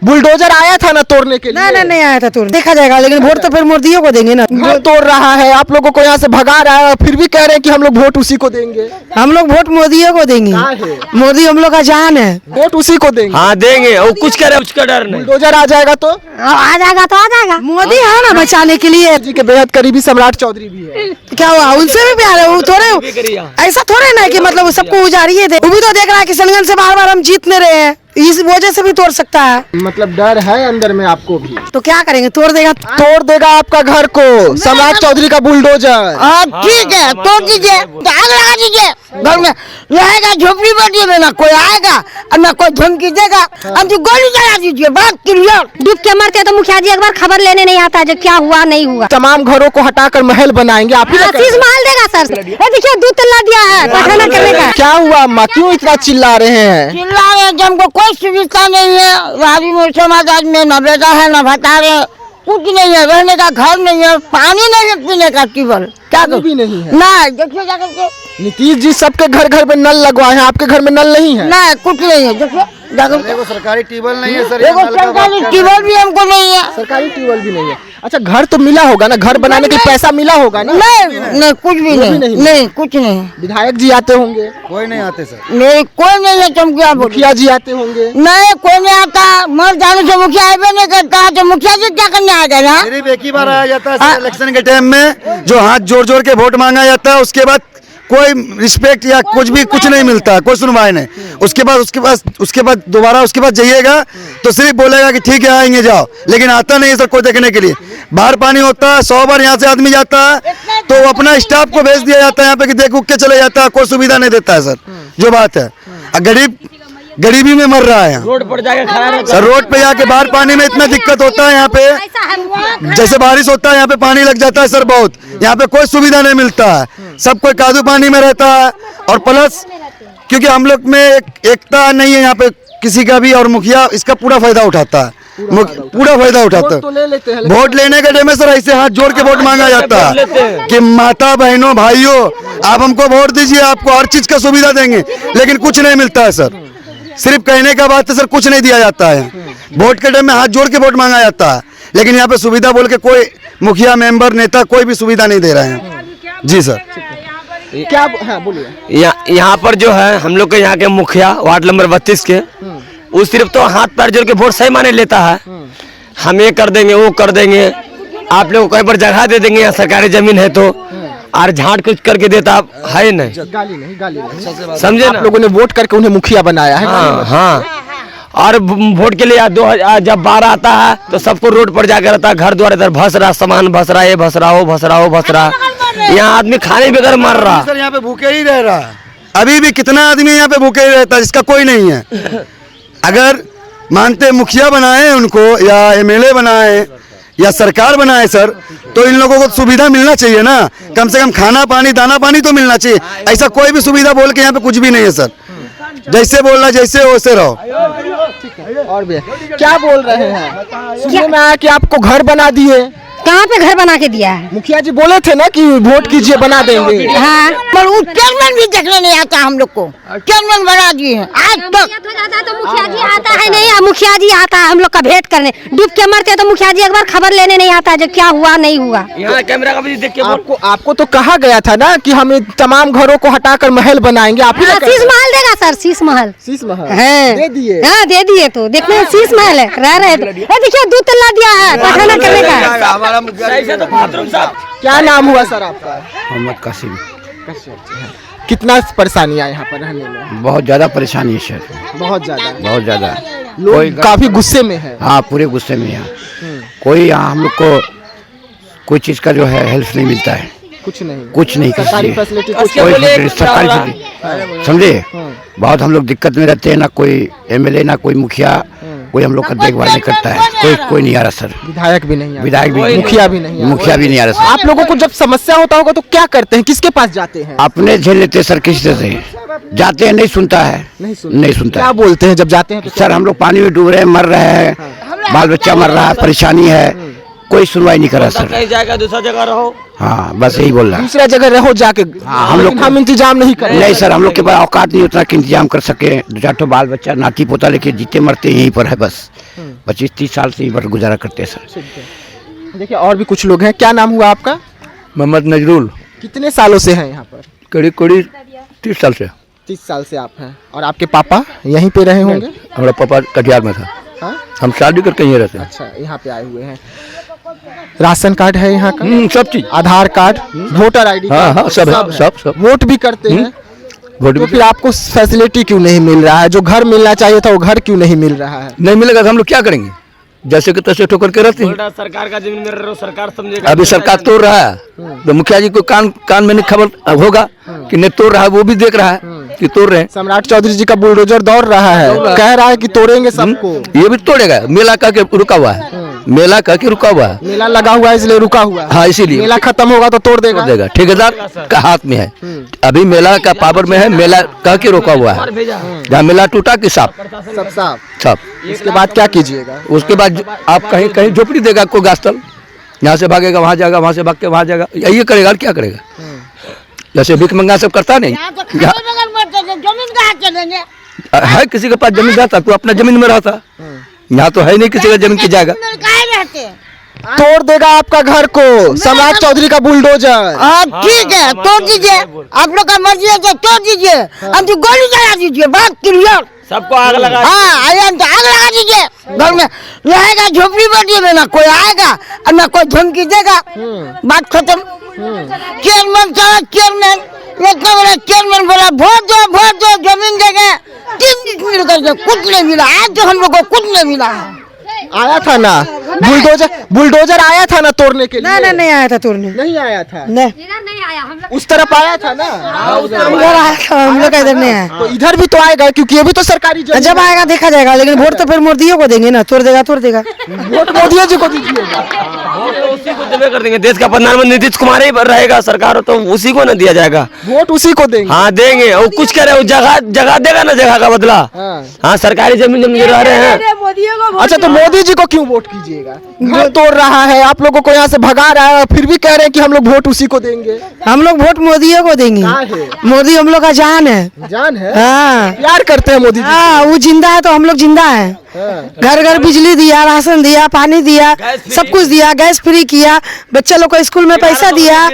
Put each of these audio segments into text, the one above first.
Bulldozer आया था ना तोड़ने के लिए? नहीं आया था तोड़ने, देखा जाएगा, लेकिन वोट तो फिर मोदियों को देंगे ना। घर तोड़ रहा है, आप लोगों को यहाँ से भगा रहा है, फिर भी कह रहे हैं कि हम लोग वोट उसी को देंगे। हम लोग वोट मोदियों को देंगे, मोदी हम लोग का जान है, वोट उसी को देंगे। हाँ देंगे, वो कुछ करे उसका डर नहीं। बुलडोजर आ जाएगा तो आ जाएगा, मोदी है ना बचाने के लिए। जी के बेहद करीबी सम्राट चौधरी भी है। क्या हुआ, उनसे भी प्यार है, वो थोड़े ऐसा थोड़े ना कि मतलब सबको उजाड़िए थे। वो भी तो देख रहा है कि किशनगंज से बार हम जीतने रहे हैं, इस वजह से भी तोड़ सकता है। मतलब डर है अंदर में आपको भी? तो क्या करेंगे, तोड़ देगा आपका घर को सम्राट चौधरी का बुलडोजर। ठीक है, तोड़ दीजिए, आग लगा दीजिए, घर में रहेगा, झोपड़ी बनी में ना कोई आएगा और ना कोई धमकी देगा, हम तो गोली चला दीजिए, बात क्लियर। डूब के मरते तो मुखिया जी एक बार खबर लेने नहीं आता जो क्या हुआ नहीं हुआ। तमाम घरों को हटाकर महल बनाएंगे, आप ही शीश महल देगा सर। देखिए 2 तल्ला दिया है पठाना करने का। क्या हुआ अम्मा, क्यों इतना चिल्ला रहे हैं? चिल्ला रहे हैं, हमको कोई सुविधा नहीं है, रावी समाज में न बेटा है न भतारे, कुछ नहीं है, रहने का घर नहीं है, पानी नहीं है पीने का, केवल क्या भी नहीं है ना। देखिए जाकर के नीतीश जी सबके घर में नल लगवाए हैं, आपके घर में नल नहीं है? ना, कुछ नहीं है। देखिए सरकारी ट्यूबवेल नहीं है सर, सरकारी ट्यूबवेल भी हमको नहीं है, सरकारी ट्यूबवेल भी नहीं है। अच्छा, घर तो मिला होगा ना, घर बनाने के पैसा मिला होगा ना? नहीं कुछ भी नहीं, कुछ नहीं। विधायक जी आते होंगे? कोई नहीं आते सर, नहीं कोई नहीं है। चमकिया मुखिया जी आते होंगे? नहीं, कोई नहीं आता, मर जाने से मुखिया आए नहीं करता, तो मुखिया जी क्या करने आ गए? सिर्फ एक ही बार आया जाता है सर, इलेक्शन के टाइम में जो हाथ जोड़ के वोट मांगा जाता है, उसके बाद कोई रिस्पेक्ट या कुछ नहीं मिलता, कोई सुनवाई नहीं। उसके बाद दोबारा उसके बाद जाइएगा तो सिर्फ बोलेगा कि ठीक है आएंगे जाओ, लेकिन आता नहीं है सर कोई देखने के लिए। बाहर पानी होता है, 100 बार यहाँ से आदमी जाता है तो अपना स्टाफ को भेज दिया जाता है यहाँ पे कि देख उठ के चले जाता है, कोई सुविधा नहीं देता है सर, जो बात है। गरीबी में मर रहा है, रोड पर जाके खड़ा रहता सर, रोड पे जाके बाहर पानी में इतना दिक्कत होता है यहाँ पे, जैसे बारिश होता है यहाँ पे पानी लग जाता है सर बहुत, यहाँ पे कोई सुविधा नहीं मिलता है, सब कोई कादू पानी में रहता है। और प्लस क्योंकि हम लोग में एकता नहीं है यहाँ पे किसी का भी, और मुखिया इसका पूरा फायदा उठाता है, पूरा फायदा उठाता है। वोट लेने के टाइम में सर ऐसे हाथ जोड़ के वोट मांगा जाता है कि माता बहनों भाइयों आप हमको वोट दीजिए, आपको हर चीज का सुविधा देंगे, लेकिन कुछ नहीं मिलता है सर, सिर्फ कहने का बात है सर, कुछ नहीं दिया जाता है। वोट के टाइम में हाथ जोड़ के वोट मांगा जाता है, लेकिन यहाँ पे सुविधा बोल के कोई मुखिया मेंबर नेता कोई भी सुविधा नहीं दे रहे हैं। जी सर, क्या? हाँ बोलिए। यहाँ पर जो है हम लोग के यहाँ के मुखिया वार्ड नंबर 32 के, वो सिर्फ तो हाथ पैर जोड़ के वोट सही माने लेता है, हम ये कर देंगे वो कर देंगे, आप लोग कहीं पर जगह दे देंगे, यहाँ सरकारी जमीन है तो, और झाड़ कुछ करके देता है नहीं, गाली नहीं समझे ना? आप लोगों ने वोट करके उन्हें मुखिया बनाया है। हाँ, और वोट के लिए जब 12 आता है तो सबको रोड पर जाकर रहता है, घर द्वार इधर भस रहा, सामान भस रहा, ये भस रहा, वो भस रहा, वो भस रहा, यहाँ आदमी खाने बगैर मर रहा सर, यहाँ पे भूखे ही रह रहा है, अभी भी कितना आदमी यहाँ पे भूखे ही रहता है जिसका कोई नहीं है। अगर मानते मुखिया बनाए उनको या MLA बनाए या सरकार बनाए सर, तो इन लोगों को सुविधा मिलना चाहिए ना, कम से कम खाना पानी दाना पानी तो मिलना चाहिए। ऐसा कोई भी सुविधा बोल के यहाँ पे कुछ भी नहीं है सर, जैसे बोल रहा जैसे वैसे रहो। और भी क्या बोल रहे हैं? सुनने में आया कि आपको घर बना दिए। कहाँ पे घर बना के दिया है? मुखिया जी बोले थे ना कि वोट कीजिए बना देंगे। हाँ, पर वो चेयरमैन भी देखने नहीं आता हम लोग को, चेयरमैन बना दिए आज तक। तो मुखिया जी आता है नहीं, मुखिया जी आता है हम लोग का भेंट करने, डूब के मरते तो मुखिया जी एक बार खबर लेने नहीं आता जो क्या हुआ नहीं हुआ। यहाँ कैमरा का भी देख के आपको तो कहा गया था ना कि हम तमाम घरों को हटाकर महल बनाएंगे, आप ही शीश महल देगा सर, शीश महल दे दिए। हाँ दे दिए, तो देखने शीश महल है, रह रहे देखिए 2 तल्ला दिया है पठाना करने का। क्या नाम हुआ सर आपका? मोहम्मद कासिम। कितना परेशानी है यहाँ पर रहने में? बहुत ज्यादा परेशानी है सर, बहुत ज्यादा लोग काफी गुस्से में है। हाँ, पूरे गुस्से में यहाँ कोई यहाँ हम लोग को कोई चीज का जो है हेल्प नहीं मिलता है, कुछ नहीं सरकारी फैसिलिटी कोई सरकारी समझे, बहुत हम लोग दिक्कत में रहते हैं, ना कोई MLA ना कोई मुखिया कोई हम लोग का देखभाल नहीं करता है, कोई नहीं आ रहा सर, विधायक भी नहीं, मुखिया भी नहीं आ रहा सर। आप लोगों को जब समस्या होता होगा तो क्या करते हैं, किसके पास जाते हैं? अपने झेल लेते सर, किसी से जाते हैं, नहीं सुनता है, नहीं सुनता। क्या बोलते हैं जब जाते हैं? सर हम लोग पानी में डूब रहे हैं, मर रहे हैं, बाल बच्चा मर रहा है, परेशानी है, कोई सुनवाई नहीं कर रहा सर। कहीं जाएगा दूसरा जगह रहो, हाँ बस यही बोल रहा है, दूसरा जगह रहो जाके। हम लोग हम इंतजाम नहीं कर नहीं सर, हम लोग के पास औकात नहीं उतना कि इंतजाम कर सके, 2-4 बाल बच्चा नाती पोता लेके जीते मरते यहीं पर है बस। 25-30 साल से इधर गुजारा करते हैं सर। देखिए और भी कुछ लोग हैं। क्या नाम हुआ आपका? मोहम्मद नजरुल, कितने सालों से हैं यहाँ पर? करीब 30 साल से। 30 साल से आप हैं। और आपके पापा यहीं पे रहे होंगे? हमारा पापा कटिहार में था। हाँ? हम शादी करके यहीं रहते हैं। अच्छा, यहाँ पे आए हुए हैं। राशन कार्ड है यहाँ का? सब चीज, आधार कार्ड, वोटर आईडी हाँ कार्ड, हाँ सब है, सब वोट भी करते हैं। वोट तो भी फिर आपको फैसिलिटी क्यों नहीं मिल रहा है? जो घर मिलना चाहिए था वो घर क्यों नहीं मिल रहा है? नहीं मिलेगा तो हम लोग क्या करेंगे? जैसे कि तैसे ठोकर के रहते हैं। सरकार का जमीन में रह रहे हो, सरकार समझेगा। अभी सरकार तोड़ रहा है तो मुखिया जी को कान में नहीं खबर होगा कि नहीं तोड़ रहा है, वो भी देख रहा है कि तोड़ रहे हैं। सम्राट चौधरी जी का बुलडोजर दौड़ रहा है, कह रहा है कि तोड़ेंगे सबको। ये भी तोड़ेगा, मेला कह के रुका हुआ है, मेला कह के रुका हुआ है। मेला लगा हुआ है इसलिए रुका हुआ है। हाँ इसीलिए मेला खत्म होगा तो तोड़ देगा। तोड़ देगा, ठेकेदार का हाथ में है। अभी मेला का पावर में है, मेला कह के रोका हुआ है। जहाँ मेला टूटा कि साफ सब साफ। साफ। इसके बाद क्या कीजिएगा? उसके बाद आप कहीं कहीं झोपड़ी देगा कोई गास्तल, यहाँ से भागेगा वहाँ जाएगा, वहाँ से भाग के वहाँ जाएगा, यही करेगा। क्या करेगा? जैसे भीख मंगा सब करता नहीं, जमीन कहाँ चलेंगे? है किसी के पास जमीन जाता तो अपना जमीन में रहता। यहाँ तो है नहीं किसी का जमीन की जाएगा। तोड़ देगा आपका घर को सम्राट चौधरी का बुलडोजर। ठीक है, तोड़ दीजिए। आप लोग का मर्जी है तो तोड़ दीजिए, हम तो गोली चला दीजिए। बात क्लियर। सबको आग लगा। हाँ, आग लगा दीजिए। घर में रहेगा झोपड़ी बटी में, ना कोई आएगा और ना कोई धमकी देगा। बात खत्म। चेयरमैन सारा चेयरमैन चेयरमैन बोला वोट दो जमीन देंगे। 3 दिन मिल करके कुछ नहीं मिला। आज तो हम लोग को कुछ नहीं मिला है। आया था ना बुलडोजर आया था ना तोड़ने के लिए? नहीं आया था तोड़ने। नहीं आया था। नहीं आया, हम लोग उस तरफ आया था ना। उधर आया था, हम लोग का इधर नहीं आया। तो इधर भी तो आएगा क्योंकि ये भी तो सरकारी जमीन जब आएगा देखा जाएगा। लेकिन वोट तो फिर मोदी को देंगे ना। तोड़ देगा। वोट मोदी जी को दीजिएगा। उसी को देवे कर देंगे। देश का प्रधानमंत्री नीतीश कुमार ही रहेगा सरकार, तो उसी को ना दिया जाएगा। वोट उसी को देंगे। हाँ देंगे। और कुछ कह रहे हो, जगह देगा ना, जगह का बदला। हाँ सरकारी जमीन रह रहे हैं। अच्छा, तो मोदी जी को क्यों वोट कीजिएगा? घर तोड़ रहा है, आप लोगों को यहाँ से भगा रहा है, फिर भी कह रहे हैं कि हम लोग वोट उसी को देंगे। हम लोग वोट मोदी को देंगे। मोदी हम लोग का जान है। जान है। हाँ, प्यार करते हैं मोदी जी। हाँ, वो जिंदा है तो हम लोग जिंदा है। घर घर बिजली दिया, राशन दिया, पानी दिया, सब कुछ दिया, गैस फ्री किया, बच्चे लोग को स्कूल में पैसा दिया,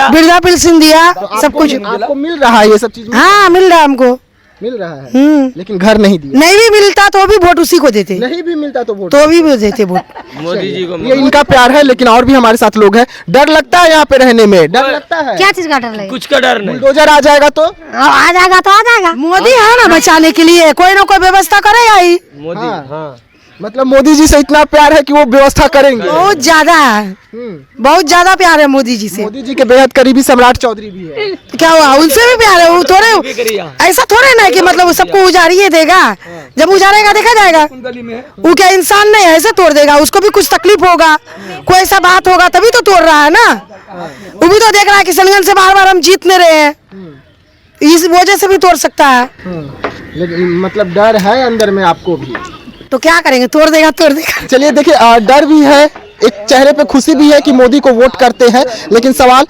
वृद्धा पेंशन दिया, सब कुछ आपको मिल रहा है ये सब चीज? हाँ, मिल रहा है हमको। मिल रहा है, लेकिन घर नहीं दिया। नहीं भी मिलता तो भी वोट उसी को देते। नहीं भी मिलता तो वोट भी देते वोट मोदी जी को। ये इनका प्यार है। लेकिन और भी हमारे साथ लोग हैं। डर लगता है यहाँ पे रहने में? डर लगता है? क्या चीज का डर लगे? कुछ का डर नहीं। बुलडोजर आ जाएगा तो? आ जाएगा। मोदी है ना बचाने के लिए, कोई ना कोई व्यवस्था करेगा ही। मोदी। हाँ। मतलब मोदी जी से इतना प्यार है कि वो व्यवस्था करेंगे। बहुत ज्यादा है, बहुत ज्यादा प्यार है मोदी जी से। मोदी जी के बेहद करीबी सम्राट चौधरी भी है। क्या हुआ? उनसे भी प्यार है। वो थोड़े ऐसा थोड़े ना कि मतलब वो सबको उजाड़िए देगा। जब उजाड़ेगा देखा जाएगा। वो क्या इंसान नहीं है ऐसे तोड़ देगा? उसको भी कुछ तकलीफ होगा, कोई ऐसा बात होगा तभी तो तोड़ रहा है ना। वो भी तो देख रहा है कि किशनगंज से बार हम जीत नहीं रहे हैं, इस वजह से भी तोड़ सकता है। लेकिन मतलब डर है अंदर में आपको भी? तो क्या करेंगे? तोड़ देगा। चलिए देखिए, डर भी है, एक चेहरे पे खुशी भी है कि मोदी को वोट करते हैं। लेकिन सवाल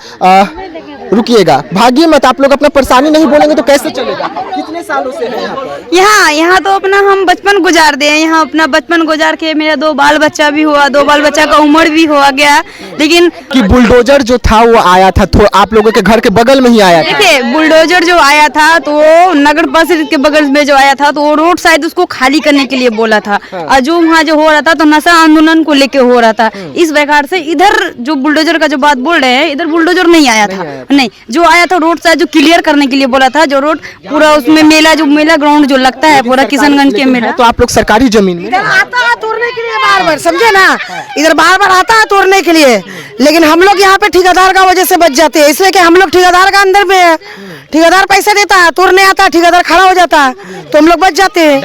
रुकिएगा, भागिए मत। आप लोग अपना परेशानी नहीं बोलेंगे तो कैसे चलेगा? कितने सालों से है यहाँ पर? यहाँ तो अपना हम बचपन गुजार दे हैं। यहाँ अपना बचपन गुजार के मेरा 2 बाल बच्चा भी हुआ, 2 बाल बच्चा का उम्र भी हो गया। लेकिन कि बुलडोजर जो था वो आया था तो आप लोगों के घर के बगल में ही आया था? देखिए, बुलडोजर जो आया था तो वो नगर परिषद के बगल में जो आया था तो वो रोड साइड उसको खाली करने के लिए बोला था। और जो वहाँ जो हो रहा था तो नशा आंदोलन को लेके हो रहा था। इस प्रकार से इधर जो बुलडोजर का जो बात बोल रहे हैं, इधर बुलडोजर नहीं आया था। नहीं, जो आया था रोड साइड जो क्लियर करने के लिए बोला था। जो रोड पूरा उसमें मेला ग्राउंड जो लगता है पूरा किशनगंज के मेला। तो आप लोग सरकारी जमीन में आता है तोड़ने के लिए बार, समझे ना? इधर बार आता है तोड़ने के लिए। लेकिन हम लोग यहाँ पे ठेकेदार का वजह से बच जाते हैं, इसलिए कि हम लोग ठेकेदार का अंदर में है। ठेकेदार पैसा देता है, तोड़ने आता है, ठेकेदार खड़ा हो जाता है तो हम लोग बच जाते हैं।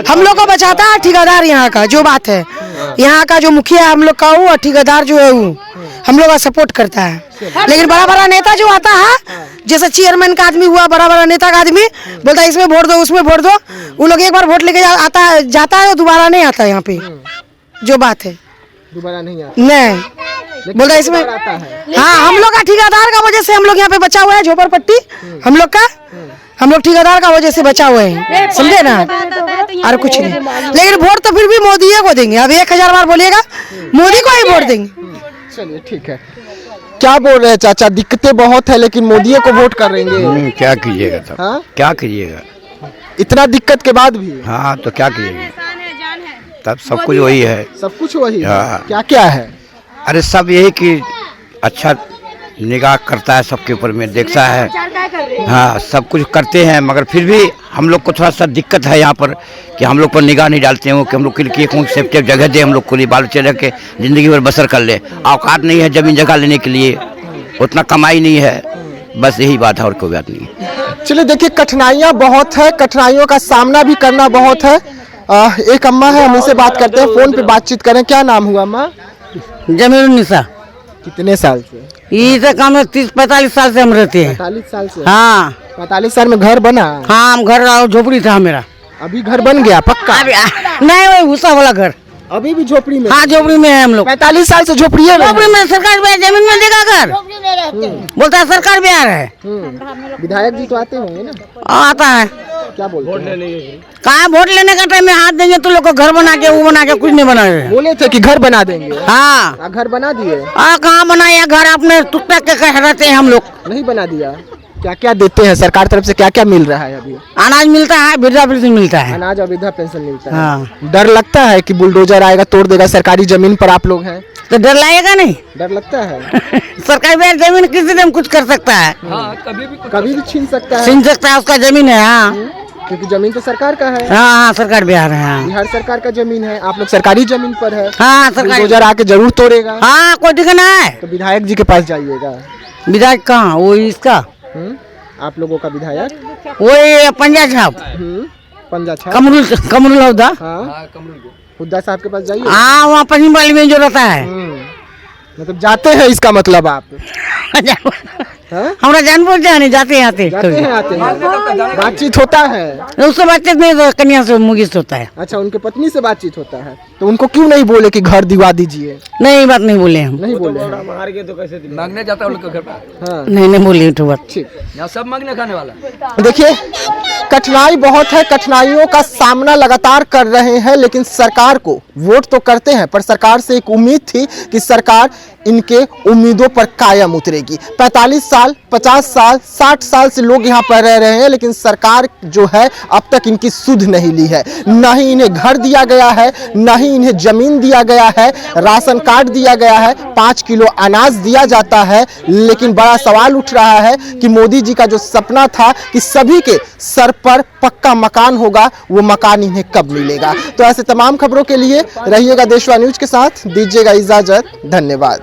हम लोग को बचाता है ठेकेदार। यहाँ का जो बात है, यहाँ का जो मुखिया हम लोग का वो ठेकेदार जो है वो हम लोग का सपोर्ट करता है। लेकिन बड़ा नेता जो आता है, जैसे चेयरमैन का आदमी हुआ, बड़ा नेता का आदमी बोलता है इसमें वोट दो, उसमें वोट दो। वो लोग एक बार वोट लेके जाता है, दोबारा नहीं आता यहाँ पे। जो बात है दोबारा नहीं आता। नहीं बोलता इसमें। हाँ, हम लोग का ठेकेदार का वजह से हम लोग यहाँ पे बचा हुआ है झोपड़पट्टी हम लोग का। हम लोग ठेकेदार का वजह से बचा हुए हैं, समझे ना, और कुछ नहीं। लेकिन वोट तो फिर भी मोदी को देंगे। अब 1000 बार बोलिएगा, मोदी को ही वोट देंगे। चलिए ठीक है। क्या बोल रहे हैं चाचा, दिक्कतें बहुत है लेकिन मोदी को वोट करेंगे? क्या कीजिएगा तब? हाँ? क्या कीजिएगा? इतना दिक्कत के बाद भी? हाँ तो क्या कीजिएगा, तब सब कुछ वही है। सब कुछ वही है। हाँ। क्या क्या है? अरे सब यही कि अच्छा निगाह करता है, सबके ऊपर में देखता है। हाँ सब कुछ करते हैं, मगर फिर भी हम लोग को थोड़ा सा दिक्कत है यहाँ पर कि हम लोग पर निगाह नहीं डालते हैं कि हम लोग के लिए कौन सेफ्टी जगह दे, हम लोग को लिए बाल बच्चे रह के ज़िंदगी भर बसर कर ले। औकात नहीं है ज़मीन जगह लेने के लिए, उतना कमाई नहीं है, बस यही बात है और कोई बात नहीं है। चलिए देखिए, कठिनाइयाँ बहुत है, कठिनाइयों का सामना भी करना बहुत है। एक अम्मा है, हम उनसे बात करते हैं, फोन पे बातचीत करें। क्या नाम हुआ अम्मा? जमीरुन्निसा। कितने साल से? ये तो कम 30-45 साल से हम रहते हैं। 45 साल से? हाँ 45 साल में घर बना? हाँ, हम घर और झोपड़ी था मेरा। अभी घर बन गया पक्का? नहीं, वही भूसा वाला घर। अभी भी झोपड़ी में? हाँ झोपड़ी में है हम लोग। 45 साल से झोपड़ी में? झोपड़ी में सरकार भी जमीन में देगा घर, बोलता है सरकार भी आ रहा है। विधायक जी तो आते होंगे ना? आता है। क्या बोलते हैं? कहाँ वोट लेने का टाइम में हाथ देंगे तो लोग को घर बना के वो बना के कुछ नहीं बना रहे। बोले थे कि घर बना देंगे। हाँ घर बना दिए? कहाँ बनाया घर, अपने टुकटा के कह रहते हैं हम लोग। नहीं बना दिया? क्या क्या देते हैं सरकार तरफ से, क्या क्या मिल रहा है अभी? अनाज मिलता है, वृद्धा पेंशन मिलता है। अनाज और वृद्धा पेंशन मिलता है। हाँ। डर लगता है कि बुलडोजर आएगा तोड़ देगा सरकारी जमीन पर आप लोग हैं? तो डर लगेगा नहीं? डर लगता है? सरकारी भी जमीन किसी दिन कुछ कर सकता है, कभी भी छीन सकता है? छीन सकता है, उसका जमीन है। हाँ क्योंकि जमीन तो सरकार का है। हाँ सरकार बिहार है। हाँ बिहार सरकार का जमीन है, आप लोग सरकारी जमीन पर है। हाँ सरकारी। बुलडोजर आके जरूर तोड़ेगा। हाँ कोई दिक्कत नहीं है। तो विधायक जी के पास जाइएगा। विधायक कहाँ, वो इसका आप लोगों का विधायक? वो पंजा साहब, पंजा छाप? कमरुल हुद्दा। हाँ हुद्दा साहब के पास जाइए। हाँ वहाँ पश्चिम बंगाल में जो रहता है। मतलब जाते हैं, इसका मतलब आप? हमारा जान बोलते हैं, नहीं जाते हैं आते जाते हैं आते हैं, बातचीत होता है? उससे बातचीत नहीं, तो कन्या से मुगिस होता है। अच्छा, उनके पत्नी से बातचीत होता है, तो उनको क्यों नहीं बोले कि घर दिवा दीजिए? नहीं बात नहीं बोले हम। नहीं बोले? मांगने जाता है उन लोग के घर पर। हाँ नहीं बोले तो बात। ठीक। यहाँ सब मांगने खाने वाला। देखिए, कठिनाई बहुत है, कठिनाइयों का सामना लगातार कर रहे हैं, लेकिन सरकार को वोट तो करते हैं, पर सरकार से एक उम्मीद थी कि सरकार इनके उम्मीदों पर कायम उतरेगी। 45 साल, 50 साल, 60 साल से लोग यहाँ पर रह रहे हैं, लेकिन सरकार जो है अब तक इनकी सुध नहीं ली है। न ही इन्हें घर दिया गया है, न ही इन्हें जमीन दिया गया है, राशन कार्ड दिया गया है, 5 किलो अनाज दिया जाता है। लेकिन बड़ा सवाल उठ रहा है कि मोदी जी का जो सपना था कि सभी के सर पर पक्का मकान होगा, वो मकान इन्हें कब मिलेगा? तो ऐसे तमाम खबरों के लिए रहिएगा देशवा न्यूज के साथ, दीजिएगा इजाजत, धन्यवाद।